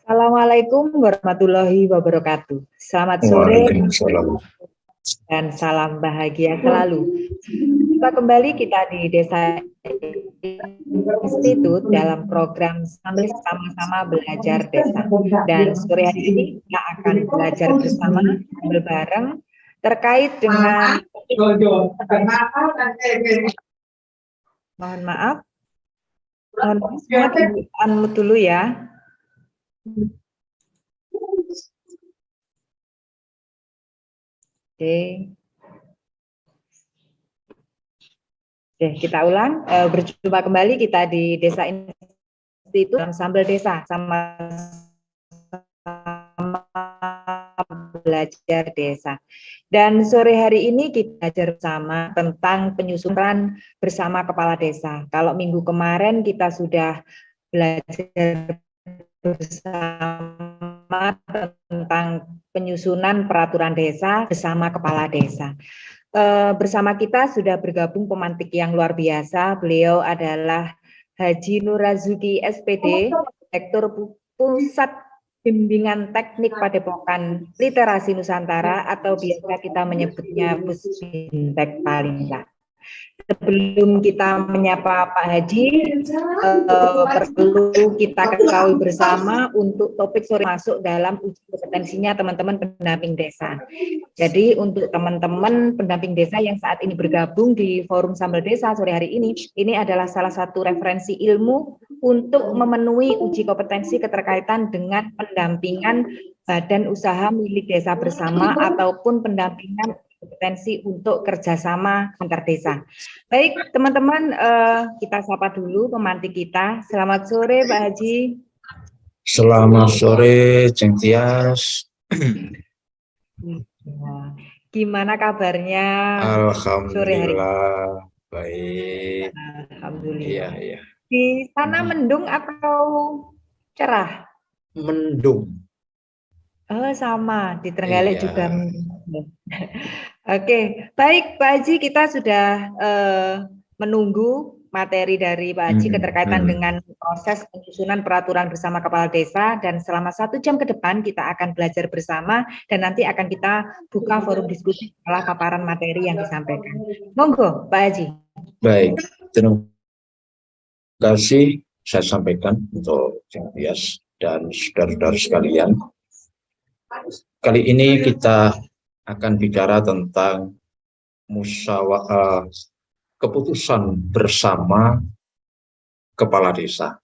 Assalamualaikum warahmatullahi wabarakatuh. Selamat sore Waalaikumsalam. dan salam bahagia selalu. Jumpa kembali kita di Desa Institut dalam program Sama-sama Belajar Desa. Dan sore hari ini kita akan belajar bersama sambil bareng terkait dengan mohon maaf semua unmute dulu ya. Oke. Oke, kita ulang. Berjumpa kembali kita di Desa Institut Sambal Desa sama belajar desa. Dan sore hari ini kita belajar bersama tentang penyusunan bersama kepala desa. Kalau minggu kemarin kita sudah belajar bersama tentang penyusunan peraturan desa bersama kepala desa. Bersama kita sudah bergabung pemantik yang luar biasa. Beliau adalah Haji Nur Razuki SPD, Direktur Pusat Bimbingan Teknik Padepokan Literasi Nusantara atau biasa kita menyebutnya Pusbintek Palingga. Sebelum kita menyapa Pak Haji, perlu kita ketahui bersama untuk topik sore masuk dalam uji kompetensinya teman-teman pendamping desa. Jadi untuk teman-teman pendamping desa yang saat ini bergabung di Forum Sambal Desa sore hari ini adalah salah satu referensi ilmu untuk memenuhi uji kompetensi keterkaitan dengan pendampingan badan usaha milik desa bersama ataupun pendampingan kompetensi untuk kerjasama antar desa. Baik, teman-teman, kita sapa dulu pemantik kita. Selamat sore, Pak Haji. Selamat sore, Ceng Tias. Gimana kabarnya? Alhamdulillah, baik. Alhamdulillah. Iya. Di sana mendung atau cerah? Mendung. Oh, sama, di Trenggalek juga mendung. Oke, baik Pak Haji, kita sudah menunggu materi dari Pak Haji keterkaitan dengan proses penyusunan peraturan bersama kepala desa, dan selama 1 jam ke depan kita akan belajar bersama dan nanti akan kita buka forum diskusi setelah paparan materi yang disampaikan. Monggo Pak Haji. Baik, terima kasih saya sampaikan untuk Ceng Tias dan saudara-saudara sekalian. Kali ini kita akan bicara tentang musyawarah keputusan bersama kepala desa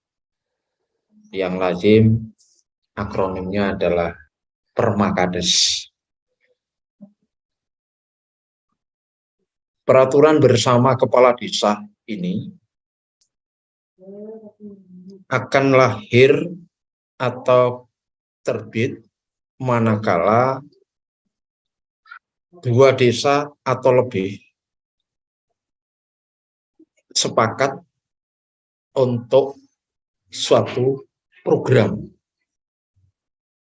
yang lazim akronimnya adalah Permakades. Peraturan bersama kepala desa ini akan lahir atau terbit manakala 2 desa atau lebih sepakat untuk suatu program,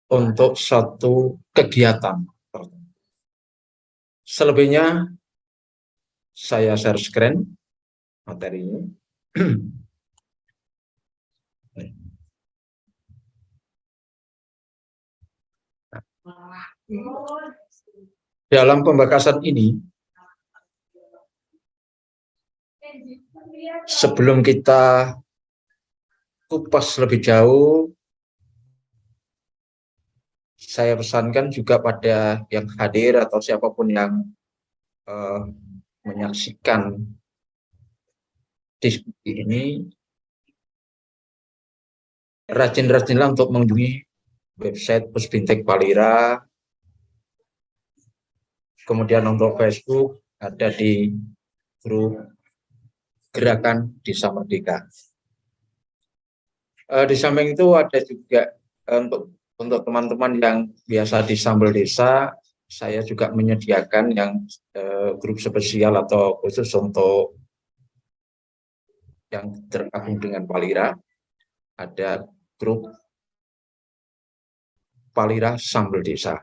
untuk satu kegiatan. Selebihnya saya share screen materinya. Dalam pembakasan ini, sebelum kita kupas lebih jauh, saya pesankan juga pada yang hadir atau siapapun yang menyaksikan diskusi ini, rajin-rajinlah untuk mengunjungi website Pusbintek Palira. Kemudian untuk Facebook ada di grup Gerakan Desa Merdeka. Di samping itu ada juga untuk teman-teman yang biasa di Sambal Desa, saya juga menyediakan yang grup spesial atau khusus untuk yang tergabung dengan Palira. Ada grup Palira Sambal Desa.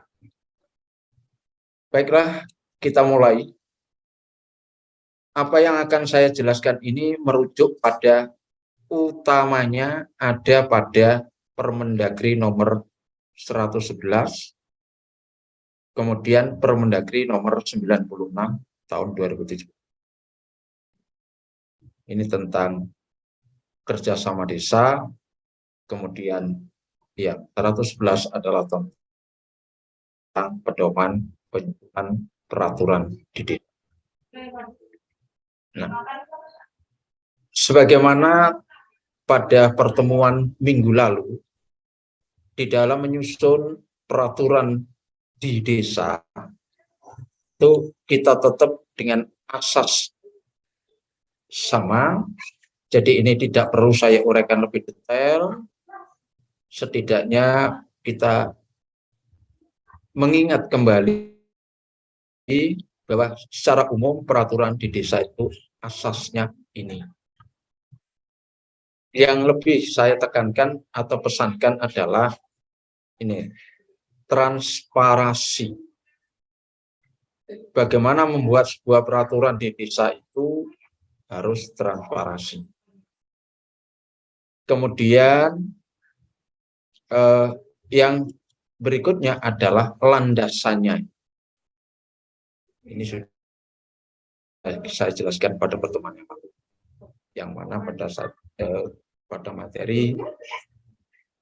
Baiklah, kita mulai. Apa yang akan saya jelaskan ini merujuk pada utamanya ada pada Permendagri nomor 111, kemudian Permendagri nomor 96 tahun 2007. Ini tentang kerjasama desa, kemudian ya 111 adalah tentang pedoman penyusunan peraturan di desa. Nah, sebagaimana pada pertemuan minggu lalu, di dalam menyusun peraturan di desa, itu kita tetap dengan asas sama. Jadi ini tidak perlu saya uraikan lebih detail. Setidaknya kita mengingat kembali bahwa secara umum peraturan di desa itu asasnya ini. Yang lebih saya tekankan atau pesankan adalah ini, transparansi. Bagaimana membuat sebuah peraturan di desa itu harus transparansi. Kemudian yang berikutnya adalah landasannya. Ini sudah saya jelaskan pada pertemuan yang lalu, yang mana pada saat pada materi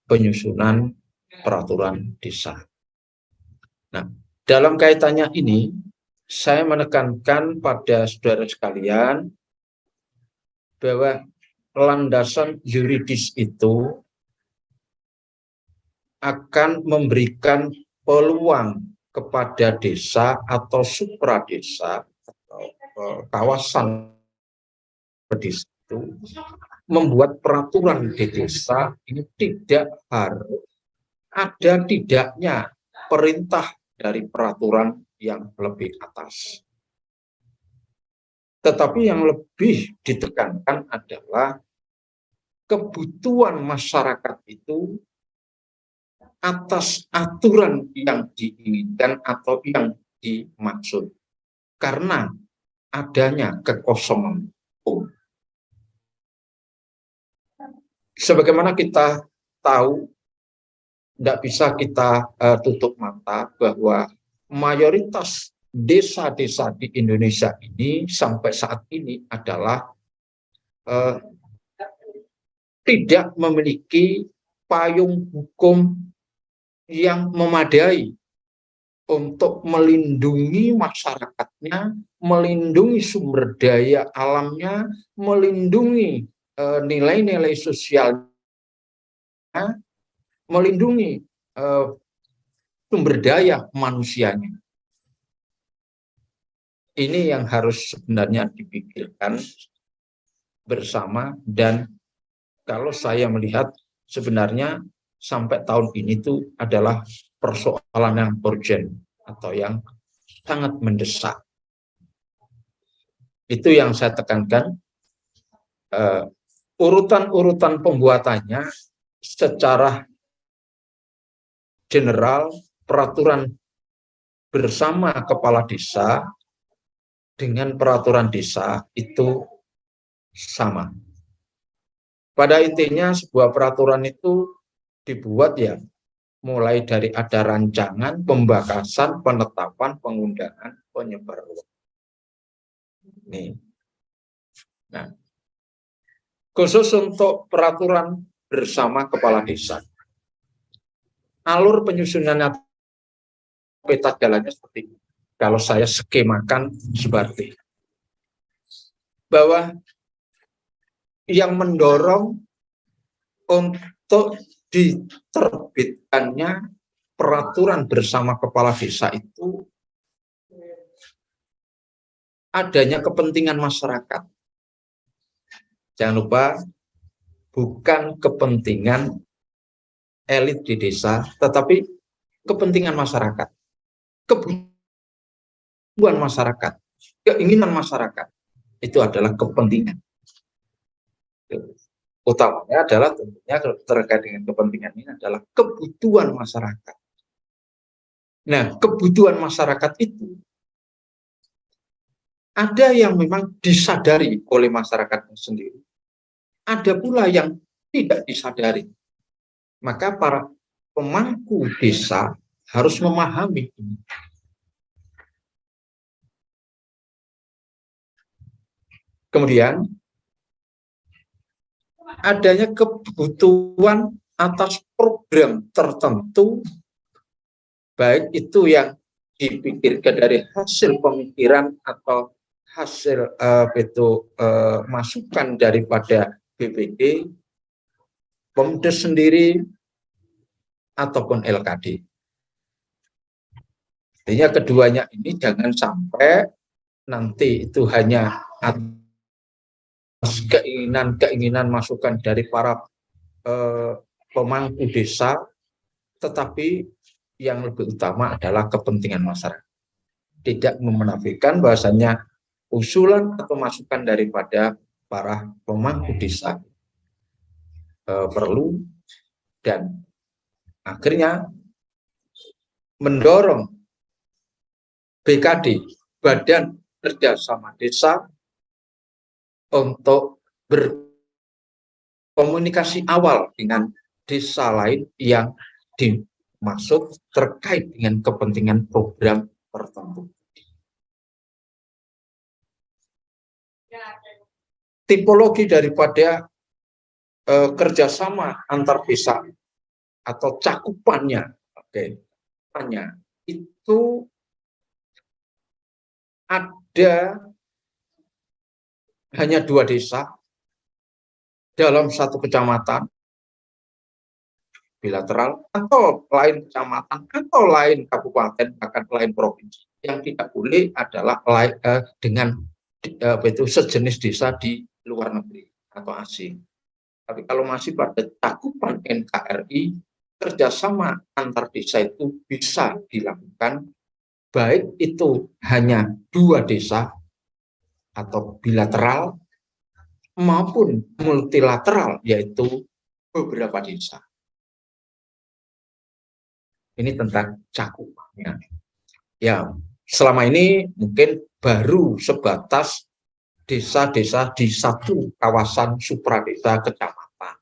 penyusunan peraturan desa. Nah, dalam kaitannya ini, saya menekankan pada saudara sekalian bahwa landasan yuridis itu akan memberikan peluang kepada desa atau supradesa atau kawasan desa itu membuat peraturan di desa ini tidak harus ada tidaknya perintah dari peraturan yang lebih atas. Tetapi yang lebih ditekankan adalah kebutuhan masyarakat itu atas aturan yang diinginkan atau yang dimaksud. Karena adanya kekosongan hukum. Sebagaimana kita tahu, tidak bisa kita tutup mata bahwa mayoritas desa-desa di Indonesia ini sampai saat ini adalah tidak memiliki payung hukum yang memadai untuk melindungi masyarakatnya, melindungi sumber daya alamnya, melindungi nilai-nilai sosialnya, melindungi sumber daya manusianya. Ini yang harus sebenarnya dipikirkan bersama, dan kalau saya melihat sebenarnya sampai tahun ini itu adalah persoalan yang urgent atau yang sangat mendesak. Itu yang saya tekankan. Urutan-urutan pembuatannya secara general, peraturan bersama kepala desa dengan peraturan desa itu sama. Pada intinya sebuah peraturan itu dibuat ya mulai dari ada rancangan, pembakasan, penetapan, pengundangan, penyebaran. Nih. Nah, khusus untuk peraturan bersama kepala desa, alur penyusunannya peta jalannya seperti ini. Kalau saya skemakan seperti bahwa yang mendorong untuk diterbitkannya peraturan bersama kepala desa itu adanya kepentingan masyarakat. Jangan lupa, bukan kepentingan elit di desa, tetapi kepentingan masyarakat, kebutuhan masyarakat, keinginan masyarakat. Itu adalah kepentingan. Utamanya adalah tentunya terkait dengan kepentingan ini adalah kebutuhan masyarakat. Nah, kebutuhan masyarakat itu ada yang memang disadari oleh masyarakat sendiri, ada pula yang tidak disadari. Maka para pemangku desa harus memahami ini. Kemudian adanya kebutuhan atas program tertentu, baik itu yang dipikirkan dari hasil pemikiran atau hasil masukan daripada BPD, Pemda sendiri, ataupun LKD. Artinya keduanya ini jangan sampai nanti itu hanya atas keinginan masukan dari para pemangku desa, tetapi yang lebih utama adalah kepentingan masyarakat. Tidak menafikan bahasanya usulan atau masukan daripada para pemangku desa perlu, dan akhirnya mendorong BKD, Badan Kerjasama Desa, untuk berkomunikasi awal dengan desa lain yang dimaksud terkait dengan kepentingan program tertentu. Tipologi daripada kerjasama antar desa atau cakupannya, itu ada hanya 2 desa dalam satu kecamatan bilateral, atau lain kecamatan, atau lain kabupaten, bahkan lain provinsi. Yang tidak boleh adalah dengan sejenis desa di luar negeri atau asing. Tapi kalau masih pada cakupan NKRI, kerjasama antar desa itu bisa dilakukan, baik itu hanya 2 desa atau bilateral maupun multilateral, yaitu beberapa desa. Ini tentang cakupannya. Ya, selama ini mungkin baru sebatas desa-desa di satu kawasan supradesa kecamatan.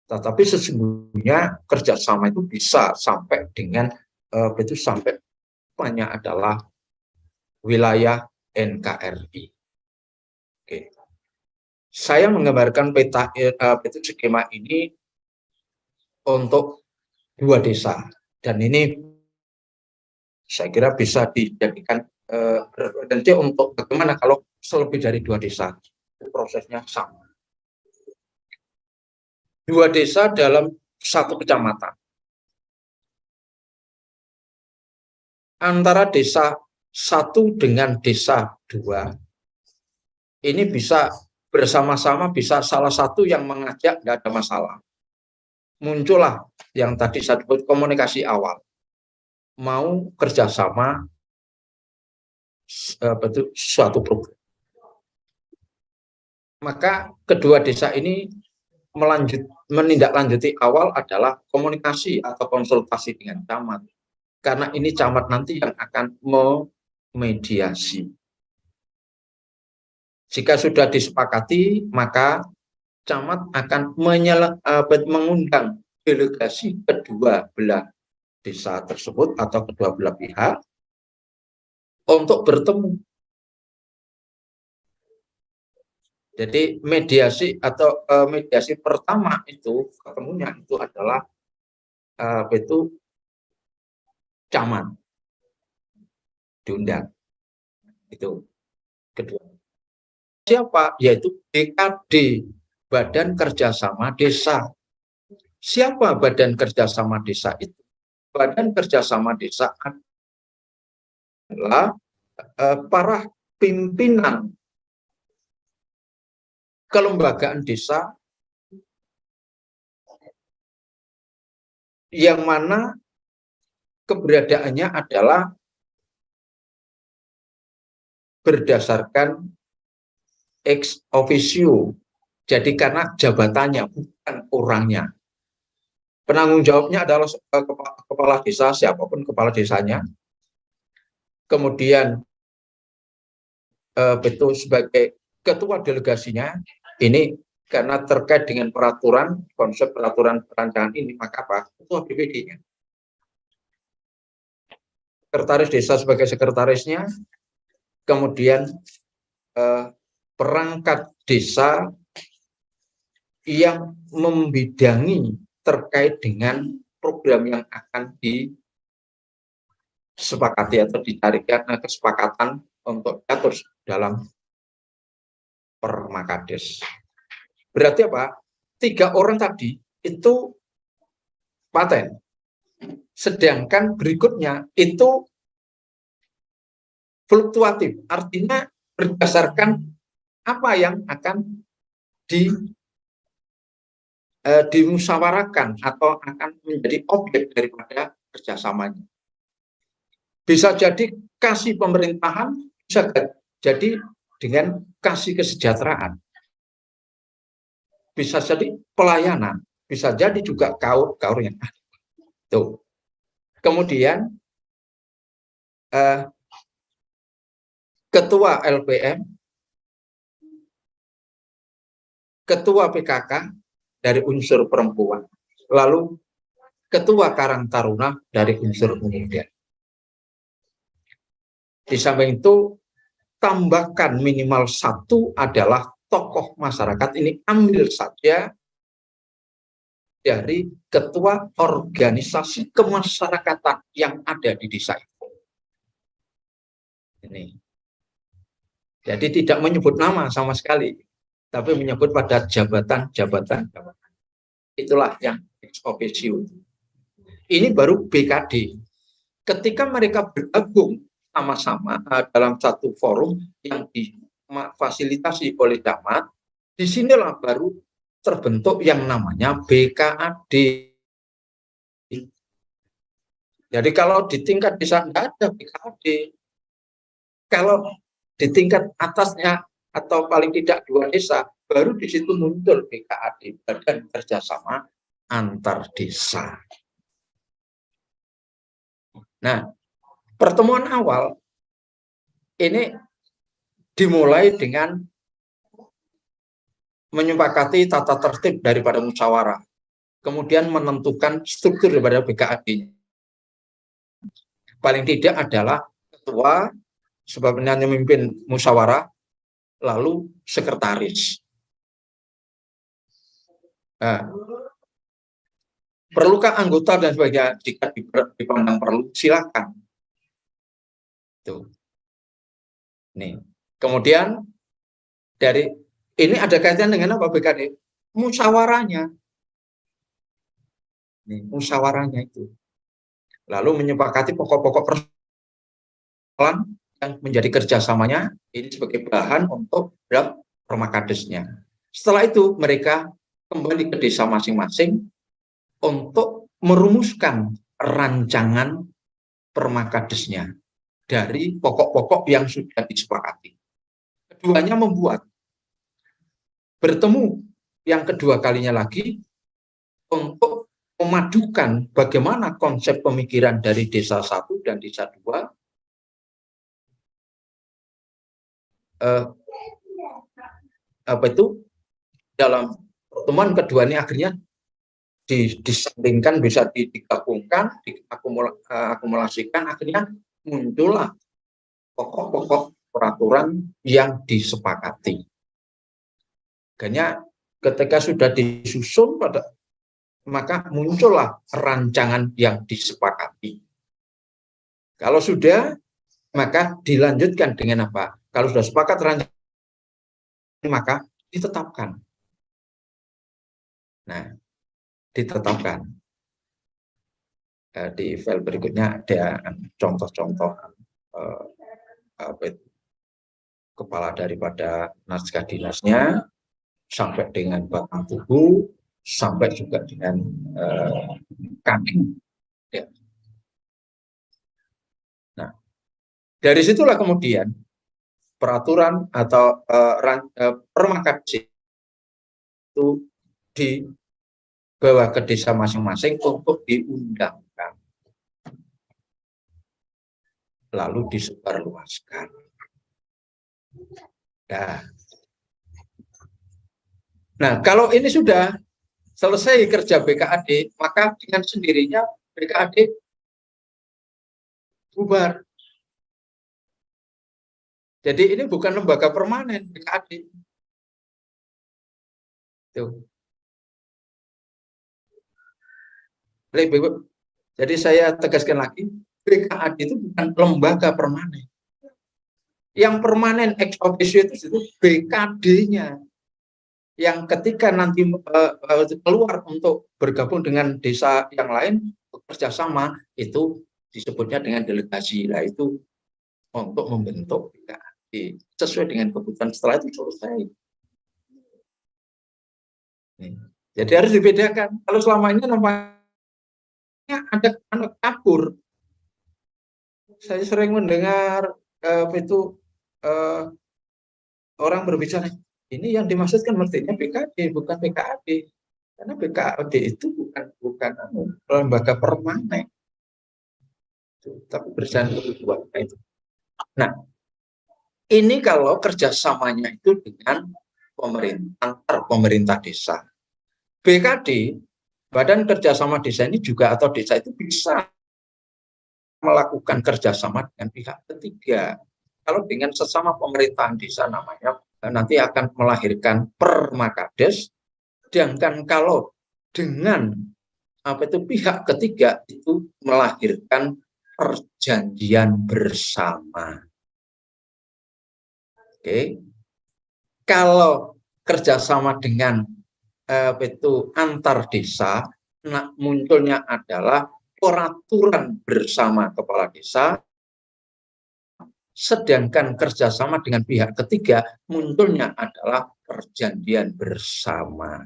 Tetapi sesungguhnya kerjasama itu bisa sampai dengan sampai banyak adalah wilayah NKRI. Oke. Saya menggambarkan peta skema ini untuk 2 desa, dan ini saya kira bisa dijadikan referensi untuk bagaimana kalau selebih dari 2 desa, prosesnya sama. 2 desa dalam satu kecamatan. Antara desa 1 dengan desa 2, ini bisa bersama-sama, bisa salah satu yang mengajak, tidak ada masalah. Muncullah yang tadi saya sebut komunikasi awal. Mau kerjasama suatu program. Maka kedua desa ini menindaklanjuti awal adalah komunikasi atau konsultasi dengan camat. Karena ini camat nanti yang akan memediasi. Jika sudah disepakati, maka camat akan mengundang delegasi kedua belah desa tersebut atau kedua belah pihak untuk bertemu. Jadi mediasi atau mediasi pertama itu ketemunya itu adalah camat diundang. Itu kedua. Siapa? Yaitu BKD, Badan Kerjasama Desa. Siapa Badan Kerjasama Desa itu? Badan Kerjasama Desa adalah para pimpinan kelembagaan desa yang mana keberadaannya adalah berdasarkan ex officio. Jadi karena jabatannya, bukan orangnya. Penanggung jawabnya adalah kepala desa, siapapun kepala desanya. Kemudian betul sebagai ketua delegasinya, ini karena terkait dengan peraturan, konsep peraturan perancangan ini, maka apa? Ketua BPD-nya. Sekretaris desa sebagai sekretarisnya, kemudian perangkat desa yang membidangi terkait dengan program yang akan disepakati atau dicarikan kesepakatan untuk diatur dalam Permakades. Berarti apa? 3 orang tadi itu paten. Sedangkan berikutnya itu fluktuatif. Artinya berdasarkan apa yang akan dimusyawarahkan atau akan menjadi objek daripada kerjasamanya. Bisa jadi kasih pemerintahan, bisa jadi dengan kasih kesejahteraan. Bisa jadi pelayanan, bisa jadi juga kaur yang ada. Tuh. Kemudian ketua LPM, ketua PKK dari unsur perempuan, lalu ketua Karang Taruna dari unsur pemuda. Di samping itu tambahkan minimal 1 adalah tokoh masyarakat. Ini ambil saja dari ketua organisasi kemasyarakatan yang ada di desa itu. Ini. Jadi tidak menyebut nama sama sekali, tapi menyebut pada jabatan-jabatan. Itulah yang ex officio. Ini baru BKD. Ketika mereka bergabung sama-sama dalam satu forum yang difasilitasi oleh Camat, disinilah baru terbentuk yang namanya BKAD. Jadi kalau di tingkat desa tidak ada BKAD. Kalau di tingkat atasnya atau paling tidak 2 desa, baru di situ muncul BKAD, Badan Kerjasama Antar Desa. Nah, pertemuan awal ini dimulai dengan menyepakati tata tertib daripada musyawarah, kemudian menentukan struktur daripada BKAD. Paling tidak adalah ketua, sebabnya memimpin musyawarah, lalu sekretaris. Nah, perlukah anggota dan sebagainya? Jika dipandang perlu, silakan. Tuh. Nih. Kemudian dari ini ada kaitan dengan apa BKD? Musyawarahnya. Nih, musyawarahnya itu. Lalu menyepakati pokok-pokok persoalan yang menjadi kerjasamanya ini sebagai bahan untuk draft Permakadesnya. Setelah itu mereka kembali ke desa masing-masing untuk merumuskan rancangan Permakadesnya dari pokok-pokok yang sudah disepakati. Keduanya membuat bertemu yang kedua kalinya lagi untuk memadukan bagaimana konsep pemikiran dari desa 1 dan desa 2 dalam pertemuan kedua ini akhirnya disandingkan, bisa digabungkan, diakumulasikan, akhirnya muncullah pokok-pokok peraturan yang disepakati. Akhirnya ketika sudah disusun maka muncullah rancangan yang disepakati. Kalau sudah, maka dilanjutkan dengan apa? Kalau sudah sepakat rancangan, maka ditetapkan. Nah, ditetapkan. Di file berikutnya ada contoh-contoh kepala daripada naskah dinasnya, sampai dengan batang tubuh, sampai juga dengan kaki. Ya. Nah, dari situlah kemudian peraturan atau Permakades itu dibawa ke desa masing-masing untuk diundangkan, lalu disebarluaskan. Nah, Nah, kalau ini sudah selesai kerja BKAD, maka dengan sendirinya BKAD bubar. Jadi ini bukan lembaga permanen BKAD. Tuh. Jadi saya tegaskan lagi, BKAD itu bukan lembaga permanen. Yang permanen ex officio itu BKD-nya. Yang ketika nanti keluar untuk bergabung dengan desa yang lain, bekerjasama, itu disebutnya dengan delegasi. Nah, itu untuk membentuk BKAD. Sesuai dengan kebutuhan, setelah itu selesai. Jadi harus dibedakan. Kalau selama ini namanya ada anak kabur. Saya sering mendengar itu orang berbicara, ini yang dimaksudkan mestinya BKD, bukan BKAD. Karena BKAD itu bukan lembaga permanen, tapi berdasarkan kebutuhan itu. Nah, ini kalau kerjasamanya itu dengan pemerintah, antar pemerintah desa. BKD, Badan Kerjasama Desa ini juga, atau desa itu bisa melakukan kerjasama dengan pihak ketiga. Kalau dengan sesama pemerintahan desa namanya nanti akan melahirkan permakades, sedangkan kalau dengan pihak ketiga itu melahirkan perjanjian bersama. Oke, kalau kerjasama dengan antar desa, munculnya adalah peraturan bersama kepala desa, sedangkan kerjasama dengan pihak ketiga munculnya adalah perjanjian bersama.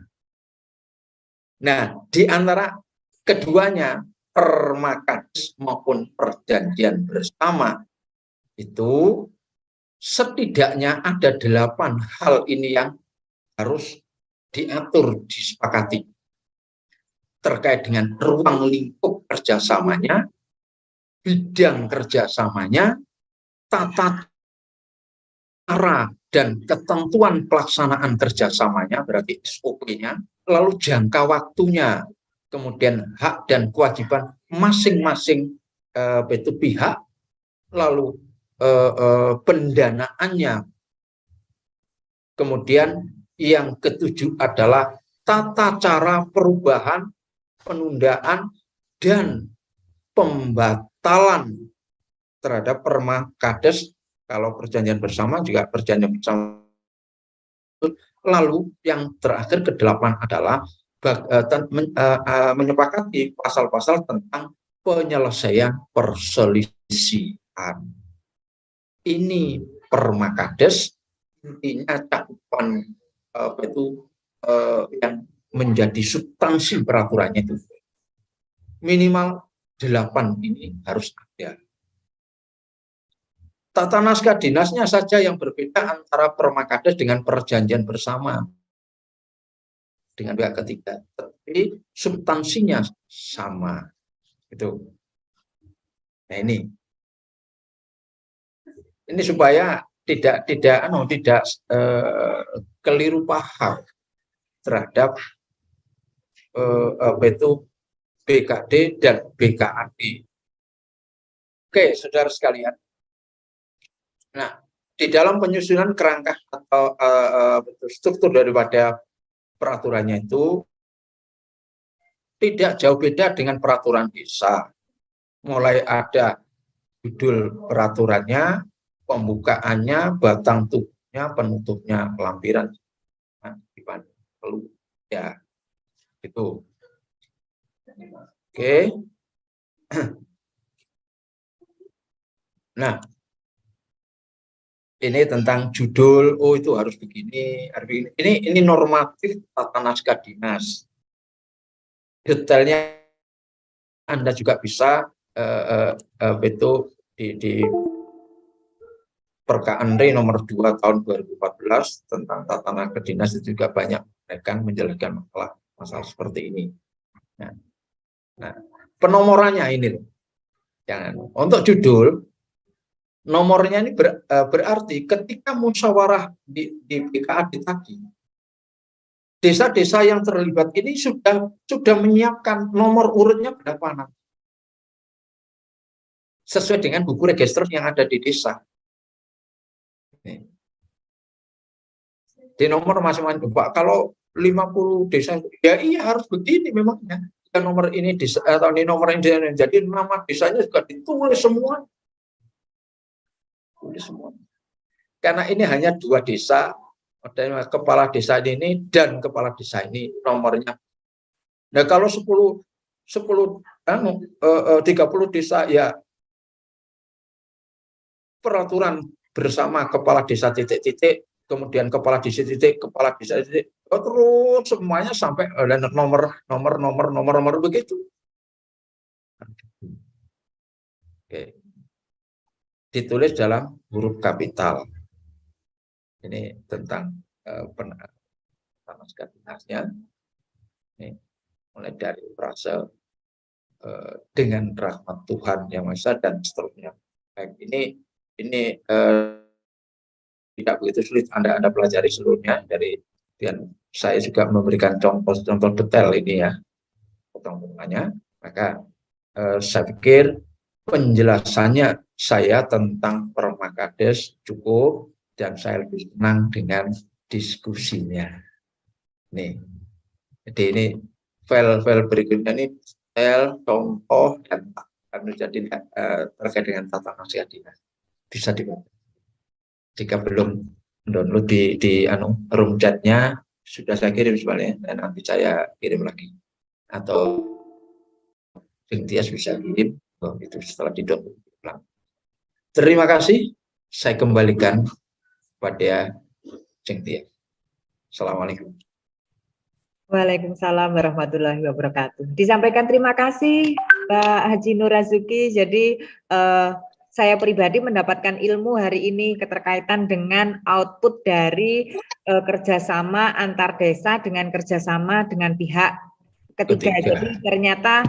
Nah, di antara keduanya, permakades maupun perjanjian bersama, itu setidaknya ada 8 hal ini yang harus diatur, disepakati. Terkait dengan ruang lingkup kerjasamanya, bidang kerjasamanya, tata cara dan ketentuan pelaksanaan kerjasamanya, berarti SOP-nya, lalu jangka waktunya, kemudian hak dan kewajiban masing-masing pihak, lalu pendanaannya. Kemudian yang ketujuh adalah tata cara perubahan, penundaan, dan pembatalan terhadap permakades. Kalau perjanjian bersama juga perjanjian bersama. Lalu yang terakhir ke-8 adalah menyepakati pasal-pasal tentang penyelesaian perselisihan. Ini permakades, intinya cakupan yang menjadi substansi peraturannya itu minimal 8 ini harus ada. Tata naskah dinasnya saja yang berbeda antara permakades dengan perjanjian bersama dengan pihak ketiga, tapi substansinya sama. Itu. Nah, ini supaya tidak keliru paham terhadap BKD dan BKAD. Oke, saudara sekalian. Nah, di dalam penyusunan kerangka atau struktur daripada peraturannya itu tidak jauh beda dengan peraturan desa. Mulai ada judul peraturannya, pembukaannya, batang tubuhnya, penutupnya, lampiran, ya, itu. Oke. Nah, ini tentang judul, oh itu harus begini, ini normatif tata naskah dinas. Detailnya Anda juga bisa itu di Perka Andre nomor 2 tahun 2014 tentang tata naskah dinas, itu juga banyak mereka menjelaskan masalah seperti ini. Nah, penomorannya ini, untuk judul, nomornya ini berarti ketika musyawarah di BKAD tadi, desa-desa yang terlibat ini sudah menyiapkan nomor urutnya berapa nanti, sesuai dengan buku register yang ada di desa. Di nomor masing-masing, Pak. Kalau 50 desa, ya iya harus begini memangnya. Nomor ini desa, atau ini nomor ini, jadi nama desanya juga ditulis semua. Tulis semua. Karena ini hanya 2 desa, ada kepala desa ini dan kepala desa ini nomornya. Nah, kalau 30 desa ya peraturan bersama kepala desa titik-titik, kemudian kepala desa titik, kepala desa titik, terus semuanya sampai nomor begitu. Oke. Ditulis dalam huruf kapital. Ini tentang naskah dinasnya. Ini mulai dari frase dengan rahmat Tuhan Yang Maha Esa dan seterusnya. Baik, ini tidak begitu sulit Anda pelajari seluruhnya dari, dan saya juga memberikan contoh detail ini ya potongannya. Maka saya pikir penjelasannya saya tentang Permakades cukup, dan saya lebih senang dengan diskusinya. Nih, jadi ini file berikutnya ini file contoh dan jadi terkait dengan tata nasihat dinas, bisa dibaca. Jika belum download di room chatnya sudah saya kirim sebenarnya, dan nanti saya kirim lagi, atau Tias bisa kirim itu setelah di-download. Terima kasih, saya kembalikan pada Tias. Assalamualaikum. Waalaikumsalam warahmatullahi wabarakatuh. Disampaikan terima kasih Pak Haji Nur Razuki. Jadi saya pribadi mendapatkan ilmu hari ini keterkaitan dengan output dari kerjasama antar desa dengan kerjasama dengan pihak ketiga. Jadi ternyata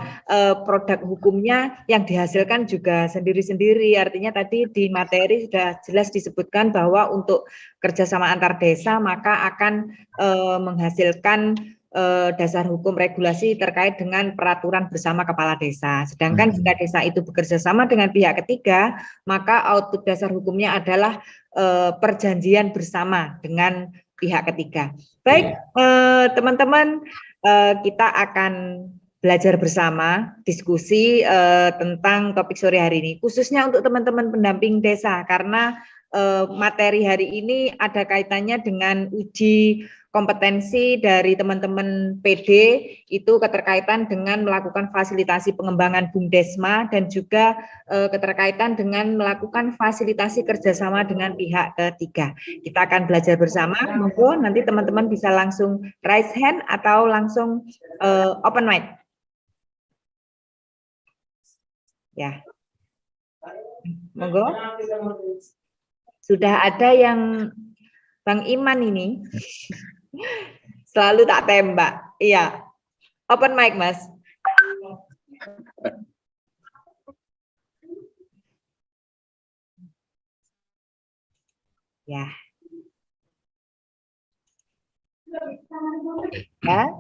produk hukumnya yang dihasilkan juga sendiri-sendiri. Artinya tadi di materi sudah jelas disebutkan bahwa untuk kerjasama antar desa maka akan menghasilkan dasar hukum regulasi terkait dengan peraturan bersama kepala desa. Sedangkan jika desa itu bekerja sama dengan pihak ketiga, maka output dasar hukumnya adalah perjanjian bersama dengan pihak ketiga. Baik, teman-teman, kita akan belajar bersama diskusi tentang topik sore hari ini, khususnya untuk teman-teman pendamping desa, karena materi hari ini ada kaitannya dengan uji kompetensi dari teman-teman PD, itu keterkaitan dengan melakukan fasilitasi pengembangan BUMDesma dan juga keterkaitan dengan melakukan fasilitasi kerjasama dengan pihak ketiga. Kita akan belajar bersama, monggo nanti teman-teman bisa langsung raise hand atau langsung open mic. Ya, monggo. Sudah ada yang Bang Iman ini. Selalu tak tembak. Iya. Open mic, Mas. Ya. Ya.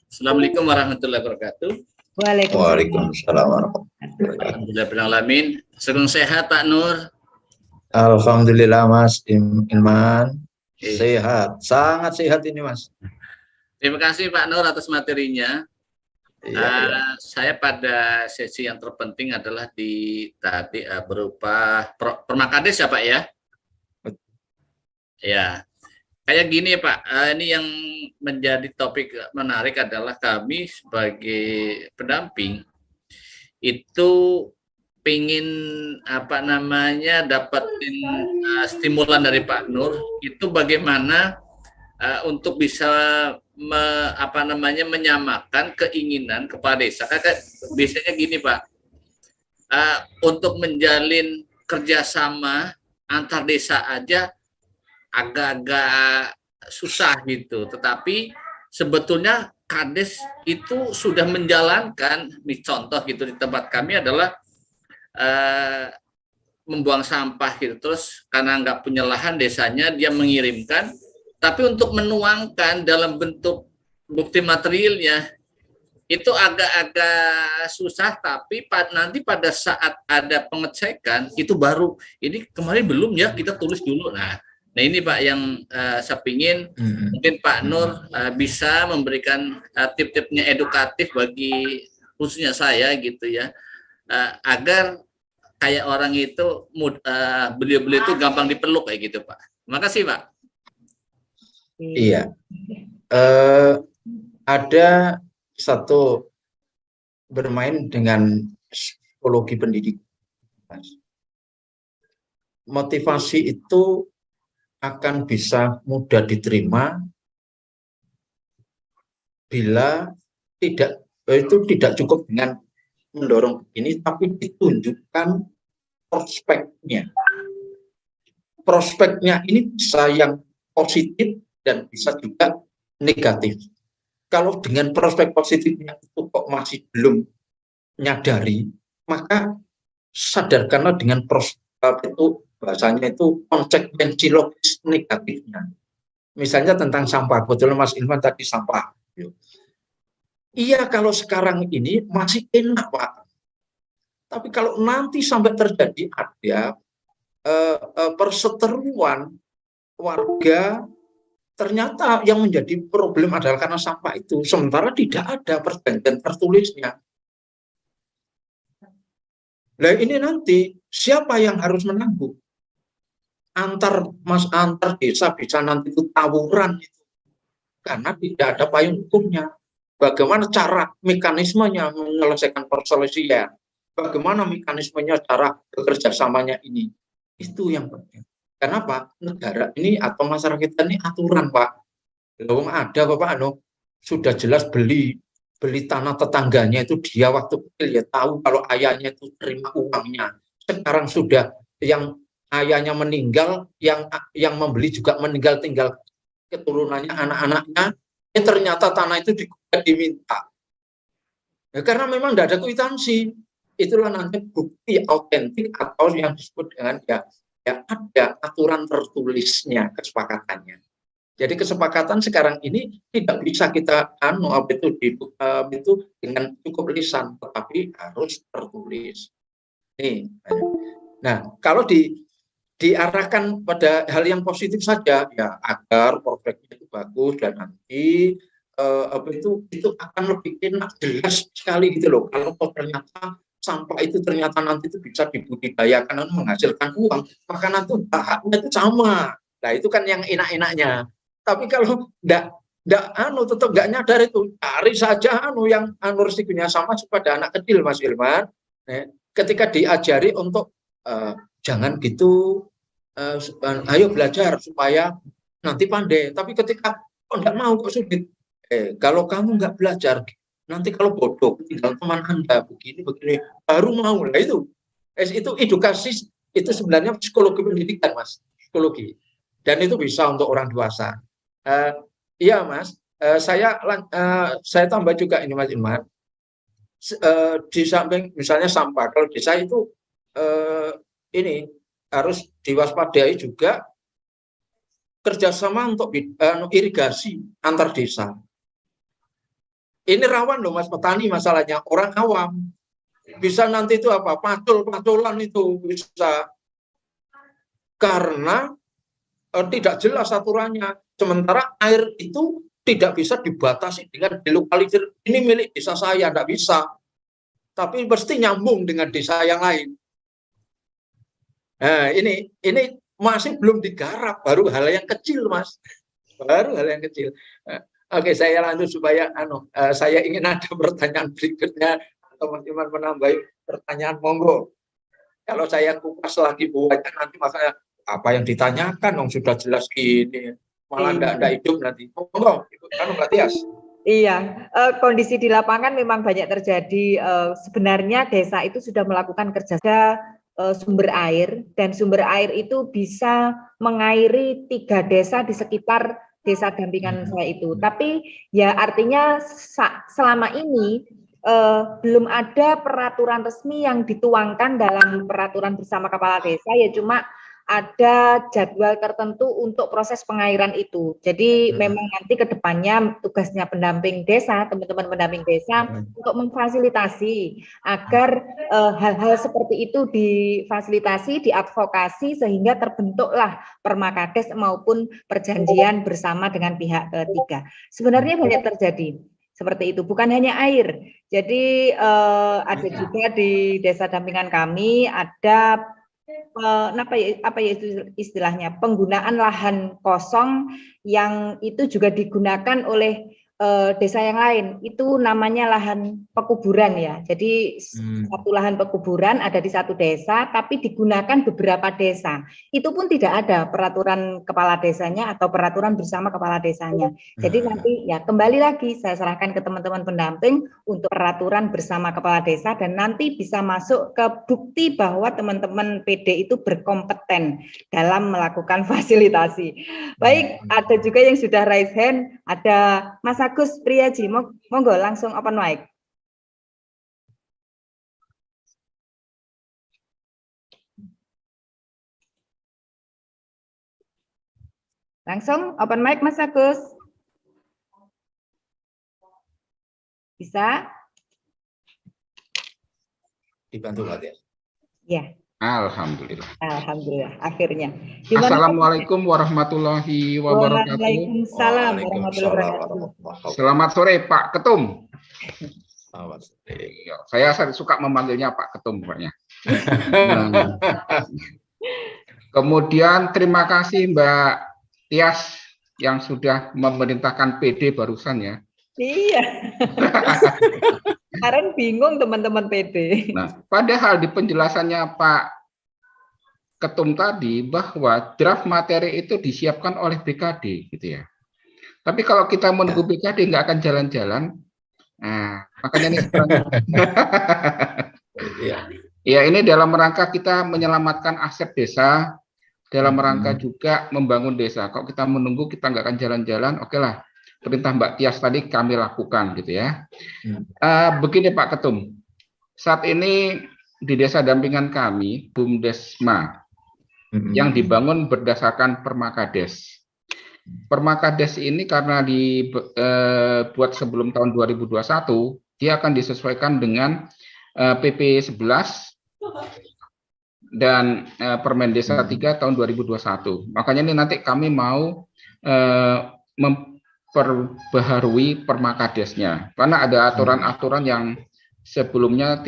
Assalamualaikum warahmatullahi wabarakatuh. Waalaikumsalam warahmatullahi wabarakatuh. Alhamdulillah. Sugeng sehat Pak Nur. Alhamdulillah Mas Ilman. Sehat, sangat sehat ini Mas. Terima kasih Pak Nur atas materinya. Iya. Saya pada sesi yang terpenting adalah di tadi berupa Permakades ya Pak ya. Ya, kayak gini Pak. Ini yang menjadi topik menarik adalah kami sebagai pendamping itu pingin dapetin stimulan dari Pak Nur itu bagaimana untuk bisa menyamakan keinginan kepala desa. Biasanya gini Pak, untuk menjalin kerjasama antar desa aja agak-agak susah gitu. Tetapi sebetulnya Kades itu sudah menjalankan, contoh gitu di tempat kami adalah membuang sampah gitu, terus karena nggak punya lahan desanya dia mengirimkan Tapi untuk menuangkan dalam bentuk bukti materialnya itu agak-agak susah, tapi nanti pada saat ada pengecekan itu baru ini kemarin belum ya, kita tulis dulu. Nah ini Pak yang saya pingin mungkin Pak Nur bisa memberikan tip-tipnya edukatif bagi khususnya saya gitu ya, agar kayak orang itu beliau-beliau itu gampang dipeluk kayak gitu Pak. Terima kasih Pak. Iya, ada satu bermain dengan psikologi pendidikan. Motivasi itu akan bisa mudah diterima bila tidak cukup dengan mendorong ini, tapi ditunjukkan prospeknya. Prospeknya ini bisa yang positif dan bisa juga negatif. Kalau dengan prospek positifnya itu kok masih belum nyadari, maka sadarkanlah dengan prospek itu, bahasanya itu konsekuensi logis negatifnya. Misalnya tentang sampah, betul Mas Ilman tadi sampah. Iya, kalau sekarang ini masih enak Pak. Tapi kalau nanti sampai terjadi ada perseteruan warga, ternyata yang menjadi problem adalah karena sampah itu, sementara tidak ada perjanjian tertulisnya. Nah ini nanti siapa yang harus menanggung? Antar desa bisa nanti itu tawuran itu, karena tidak ada payung hukumnya. Bagaimana cara mekanismenya menyelesaikan perselisihan? Bagaimana mekanismenya cara bekerja samanya ini? Itu yang penting. Kenapa? Negara ini atau masyarakat kita ini aturan Pak. Belum ada Bapak sudah jelas beli tanah tetangganya itu dia waktu kecil ya tahu kalau ayahnya itu terima uangnya. Sekarang sudah yang ayahnya meninggal, yang membeli juga meninggal, tinggal keturunannya, anak-anaknya, ternyata tanah itu diminta. Ya, karena memang tidak ada kwitansi. Itulah nanti bukti autentik atau yang disebut dengan ya ada aturan tertulisnya, kesepakatannya. Jadi kesepakatan sekarang ini tidak bisa kita itu dengan cukup lisan, tetapi harus tertulis. Nah, kalau diarahkan pada hal yang positif saja, ya agar prospeknya itu bagus dan nanti itu akan lebih enak, jelas sekali gitu loh. Kalau ternyata sampah itu ternyata nanti itu bisa dibudidayakan dan menghasilkan uang, maka nanti haknya itu sama. Nah itu kan yang enak-enaknya. Tapi kalau tetap nggak nyadar itu, cari saja yang risikonya sama pada anak kecil Mas Ilman. Ketika diajari untuk jangan gitu, ayo belajar supaya nanti pandai. Tapi ketika nggak mau kok sulit. Kalau kamu nggak belajar, nanti kalau bodoh, tinggal teman Anda begini baru mau. Nah itu edukasi itu sebenarnya psikologi pendidikan Mas, psikologi. Dan itu bisa untuk orang dewasa. Iya Mas, saya tambah juga ini Mas Ilman. Di samping misalnya sampah, kalau desa itu ini harus diwaspadai juga kerjasama untuk irigasi antar desa. Ini rawan loh Mas petani, masalahnya orang awam bisa nanti itu apa pacul-paculan itu bisa karena tidak jelas aturannya. Sementara air itu tidak bisa dibatasi dengan dilokalisir ini milik desa saya, tidak bisa. Tapi pasti nyambung dengan desa yang lain. Nah, ini masih belum digarap, baru hal yang kecil Mas, baru hal yang kecil. Oke, saya lanjut supaya saya ingin ada pertanyaan berikutnya atau teman-teman menambah pertanyaan, monggo. Kalau saya kupas lagi buahnya nanti makanya apa yang ditanyakan sudah jelas gini, malah enggak hidup nanti. Monggo, Ibu Mbak Tias. Iya, kondisi di lapangan memang banyak terjadi. Sebenarnya desa itu sudah melakukan kerja sumber air, dan sumber air itu bisa mengairi 3 desa di sekitar desa dampingan saya itu. Tapi ya artinya selama ini belum ada peraturan resmi yang dituangkan dalam peraturan bersama kepala desa, ya cuma ada jadwal tertentu untuk proses pengairan itu. Jadi memang nanti ke depannya tugasnya pendamping desa, teman-teman pendamping desa untuk memfasilitasi agar hal-hal seperti itu difasilitasi, diadvokasi sehingga terbentuklah permakades maupun perjanjian bersama dengan pihak ketiga. Sebenarnya banyak terjadi seperti itu, bukan hanya air. Jadi ada juga di desa dampingan kami ada apa ya istilahnya penggunaan lahan kosong yang itu juga digunakan oleh desa yang lain, itu namanya lahan pekuburan ya. Jadi satu lahan pekuburan ada di satu desa tapi digunakan beberapa desa. Itu pun tidak ada peraturan kepala desanya atau peraturan bersama kepala desanya. Jadi nanti ya kembali lagi saya serahkan ke teman-teman pendamping untuk peraturan bersama kepala desa dan nanti bisa masuk ke bukti bahwa teman-teman PD itu berkompeten dalam melakukan fasilitasi. Baik, ada juga yang sudah raise hand, ada Mas Agus Priyaji, monggo langsung open mic. Langsung open mic Mas Agus. Bisa? Dibantu Pak ya. Ya. Alhamdulillah. Alhamdulillah, akhirnya. Assalamualaikum warahmatullahi wabarakatuh. Waalaikumsalam warahmatullahi wabarakatuh. Selamat sore Pak Ketum. Selamat sore. Saya suka memanggilnya Pak Ketum Pokoknya. Kemudian terima kasih Mbak Tias yang sudah memerintahkan PD barusan ya. Iya. Kemarin bingung teman-teman PD. Nah, padahal di penjelasannya Pak Ketum tadi bahwa draft materi itu disiapkan oleh BKD gitu ya. Tapi kalau kita menunggu BKD nggak akan jalan-jalan. Nah, makanya ini ya ini dalam rangka kita menyelamatkan aset desa, dalam rangka juga membangun desa. Kalau kita menunggu kita nggak akan jalan-jalan, oke lah. Perintah Mbak Tias tadi kami lakukan gitu ya. Begini Pak Ketum, saat ini di desa dampingan kami BUMDesma yang dibangun berdasarkan Permakades. Permakades ini karena dibuat sebelum tahun 2021, dia akan disesuaikan dengan PP 11 dan Permen Desa 3 tahun 2021. Makanya ini nanti kami mau memperbaharui Permakadesnya karena ada aturan-aturan yang sebelumnya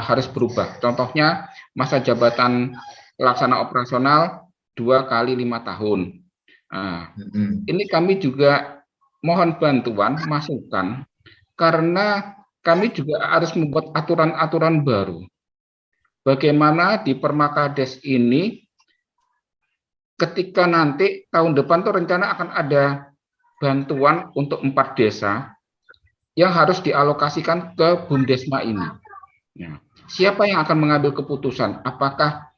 harus berubah. Contohnya masa jabatan pelaksana operasional 2 kali 5 tahun. Ini kami juga mohon bantuan masukan karena kami juga harus membuat aturan-aturan baru. Bagaimana di Permakades ini ketika nanti tahun depan tuh rencana akan ada bantuan untuk 4 desa yang harus dialokasikan ke BUMDesma ini. Ya. Siapa yang akan mengambil keputusan? Apakah